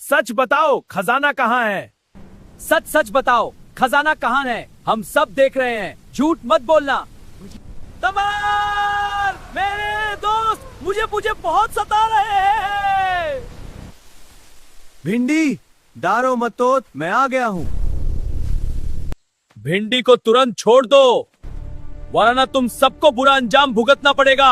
सच बताओ खजाना कहाँ है? सच सच बताओ खजाना कहाँ है? हम सब देख रहे हैं, झूठ मत बोलना। तमर, मेरे दोस्त मुझे मुझे बहुत सता रहे हैं। भिंडी, डारो मत तो, मैं आ गया हूँ। भिंडी को तुरंत छोड़ दो, वरना तुम सबको बुरा अंजाम भुगतना पड़ेगा।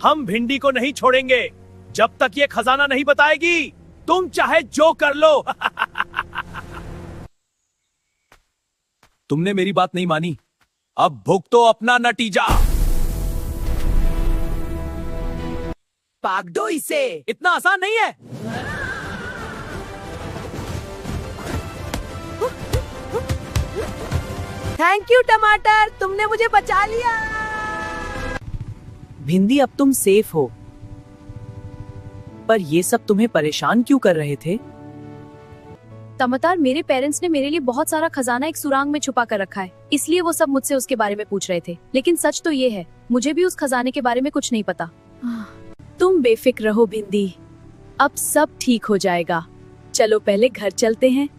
हम भिंडी को नहीं छोड़ेंगे जब तक ये खजाना नहीं बताएगी। तुम चाहे जो कर लो। तुमने मेरी बात नहीं मानी, अब भुगतो अपना नतीजा। भाग दो इसे, इतना आसान नहीं है। थैंक यू टमाटर, तुमने मुझे बचा लिया। भिंडी, अब तुम सेफ हो, पर ये सब तुम्हें परेशान क्यों कर रहे थे? टमाटर, मेरे पेरेंट्स ने मेरे लिए बहुत सारा खजाना एक सुरंग में छुपा कर रखा है, इसलिए वो सब मुझसे उसके बारे में पूछ रहे थे। लेकिन सच तो ये है, मुझे भी उस खजाने के बारे में कुछ नहीं पता। तुम बेफिक्र रहो भिंडी, अब सब ठीक हो जाएगा। चलो पहले घर चलते हैं,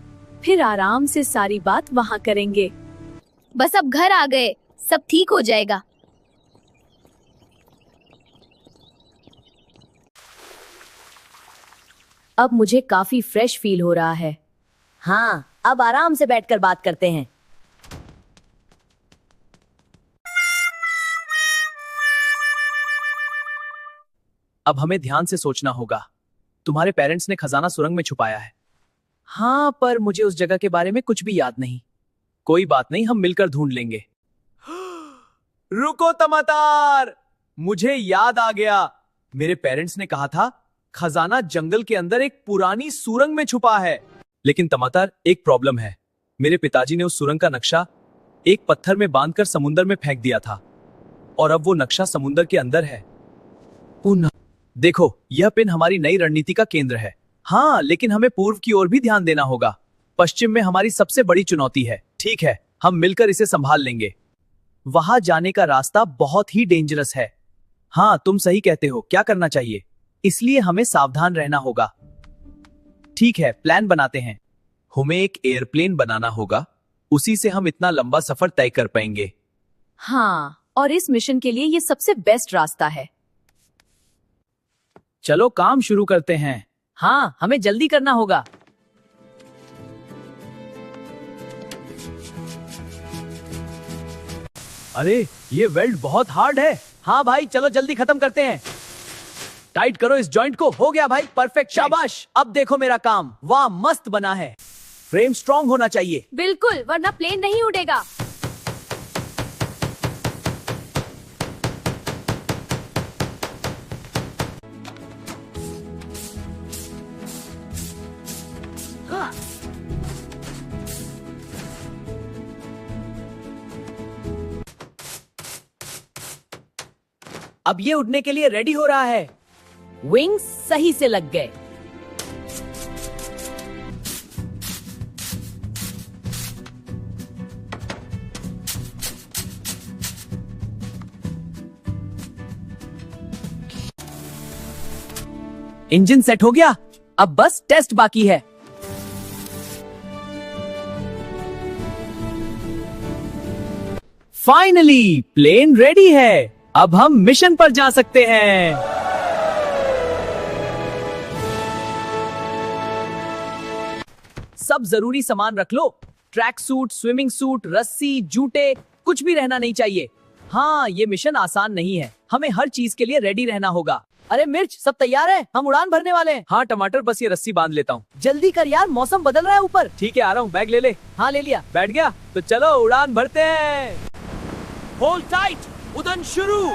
फिर आराम से सारी बात वहाँ करेंगे। बस अब घर आ गए, सब ठीक हो जाएगा। अब मुझे काफी फ्रेश फील हो रहा है। हाँ, अब आराम से बैठकर बात करते हैं। अब हमें ध्यान से सोचना होगा। तुम्हारे पेरेंट्स ने खजाना सुरंग में छुपाया है। हाँ, पर मुझे उस जगह के बारे में कुछ भी याद नहीं। कोई बात नहीं, हम मिलकर ढूंढ लेंगे। रुको टमाटर, मुझे याद आ गया। मेरे पेरेंट्स ने कहा था खजाना जंगल के अंदर एक पुरानी सुरंग में छुपा है। लेकिन टमाटर, एक प्रॉब्लम है। मेरे पिताजी ने उस सुरंग का नक्शा एक पत्थर में बांधकर समुद्र में फेंक दिया था, और अब वो नक्शा समुद्र के अंदर है। देखो, यह पिन हमारी नई रणनीति का केंद्र है। हाँ, लेकिन हमें पूर्व की ओर भी ध्यान देना होगा। पश्चिम में हमारी सबसे बड़ी चुनौती है। ठीक है, हम मिलकर इसे संभाल लेंगे। वहां जाने का रास्ता बहुत ही डेंजरस है। हाँ, तुम सही कहते हो, क्या करना चाहिए? इसलिए हमें सावधान रहना होगा। ठीक है, प्लान बनाते हैं। हमें एक एयरप्लेन बनाना होगा, उसी से हम इतना लंबा सफर तय कर पाएंगे। हाँ, और इस मिशन के लिए ये सबसे बेस्ट रास्ता है। चलो काम शुरू करते हैं। हाँ, हमें जल्दी करना होगा। अरे, ये वेल्ड बहुत हार्ड है। हाँ भाई, चलो जल्दी खत्म करते हैं। टाइट करो इस जॉइंट को। हो गया भाई, परफेक्ट, शाबाश। अब देखो मेरा काम, वाह मस्त बना है। फ्रेम स्ट्रॉन्ग होना चाहिए। बिल्कुल, वरना प्लेन नहीं उड़ेगा। अब ये उड़ने के लिए रेडी हो रहा है। विंग्स सही से लग गए। इंजन सेट हो गया, अब बस टेस्ट बाकी है। फाइनली प्लेन रेडी है। अब हम मिशन पर जा सकते हैं। सब जरूरी सामान रख लो। ट्रैक सूट, स्विमिंग सूट, रस्सी, जूते, कुछ भी रहना नहीं चाहिए। हाँ, ये मिशन आसान नहीं है, हमें हर चीज के लिए रेडी रहना होगा। अरे मिर्च, सब तैयार है? हम उड़ान भरने वाले हैं। हाँ टमाटर, बस ये रस्सी बांध लेता हूँ। जल्दी कर यार, मौसम बदल रहा है ऊपर। ठीक है, आ रहा हूँ। बैग ले ले। हाँ, ले लिया। बैठ गया? तो चलो उड़ान भरते हैं। होल्ड टाइट, उड़ान शुरू।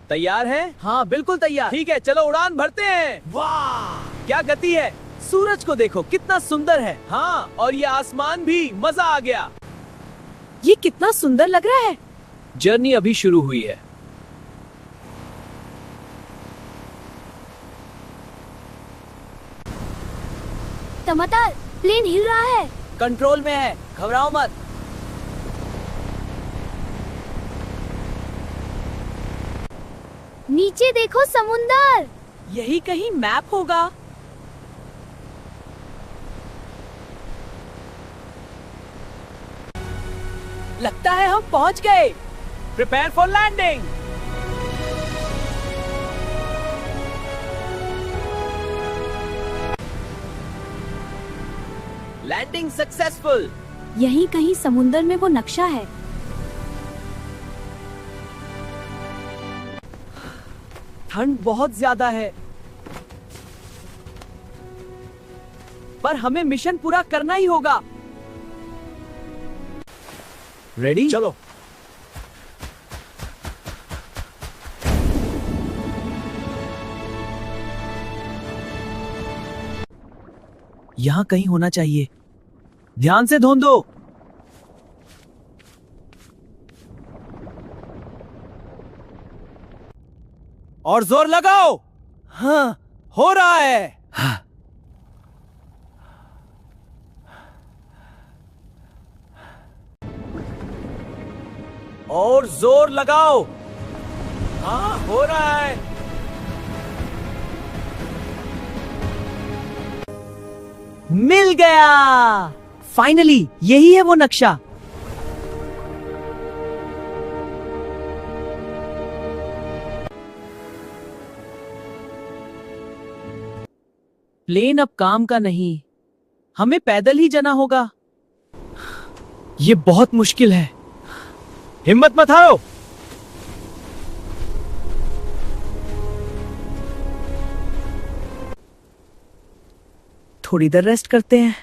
तैयार है? हाँ, बिल्कुल तैयार। ठीक है, चलो उड़ान भरते हैं। वाह, क्या गति है। सूरज को देखो, कितना सुंदर है। हाँ, और ये आसमान भी, मजा आ गया। ये कितना सुंदर लग रहा है। जर्नी अभी शुरू हुई है। टमाटर, प्लेन हिल रहा है। कंट्रोल में है, घबराओ मत। नीचे देखो, समुंदर। यही कहीं मैप होगा। लगता है हम पहुंच गए। Prepare for landing. Landing successful. यहीं कहीं समुंदर में वो नक्शा है। ठंड बहुत ज्यादा है, पर हमें मिशन पूरा करना ही होगा। रेडी? चलो। यहां कहीं होना चाहिए। ध्यान से ढूंढो। और जोर लगाओ। हाँ, हो रहा है। हाँ। और जोर लगाओ। हाँ, हो रहा है। मिल गया। फाइनली यही है वो नक्शा। प्लेन अब काम का नहीं, हमें पैदल ही जाना होगा। ये बहुत मुश्किल है। हिम्मत मत हारो। थोड़ी देर रेस्ट करते हैं।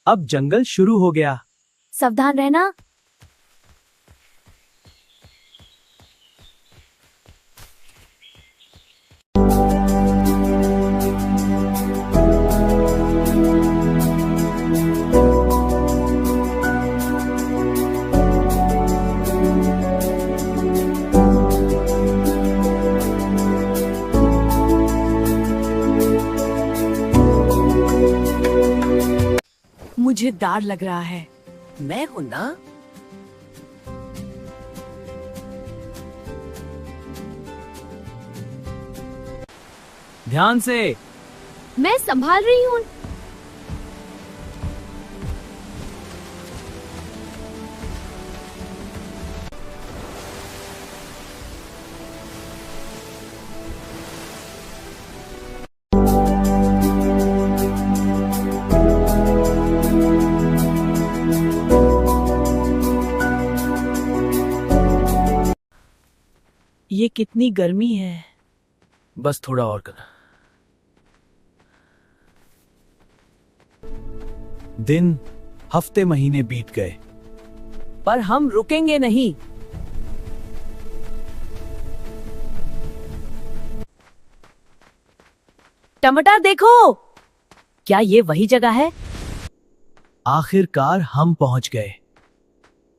अब जंगल शुरू हो गया। सावधान रहना। मुझे डर लग रहा है। मैं हूं ना। ध्यान से। मैं संभाल रही हूँ। ये कितनी गर्मी है। बस थोड़ा और करना। दिन, हफ्ते, महीने बीत गए, पर हम रुकेंगे नहीं। टमाटर देखो, क्या ये वही जगह है? आखिरकार हम पहुंच गए।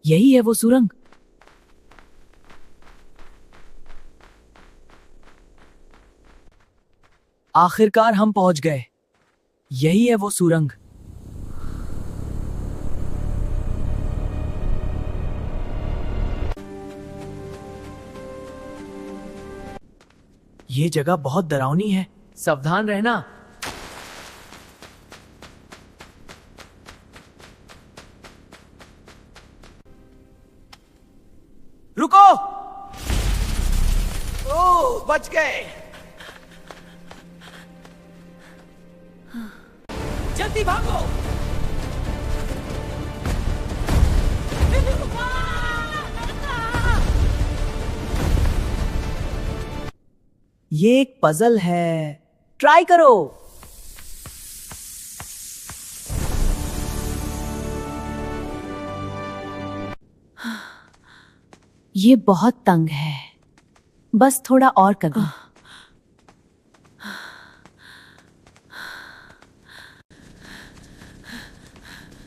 यही है वो सुरंग। आखिरकार हम पहुंच गए। यही है वो सुरंग। ये जगह बहुत डरावनी है। सावधान रहना। रुको। ओह, बच गए। जल्दी भागो। ये एक पजल है। ट्राई करो। ये बहुत तंग है, बस थोड़ा और कर दो।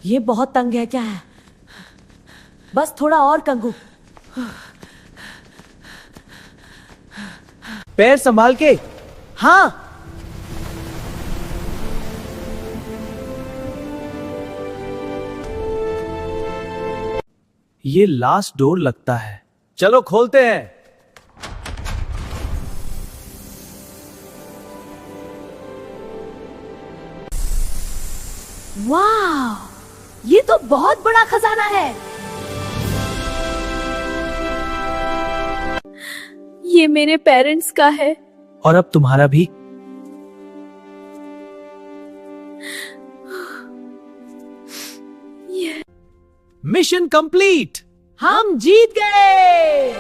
ये बहुत तंग है क्या है? बस थोड़ा और कंगू। पैर संभाल के। हाँ। ये लास्ट डोर लगता है। चलो खोलते हैं। वाह, ये तो बहुत बड़ा खजाना है। ये मेरे पेरेंट्स का है। और अब तुम्हारा भी। Mission complete. हम जीत गए।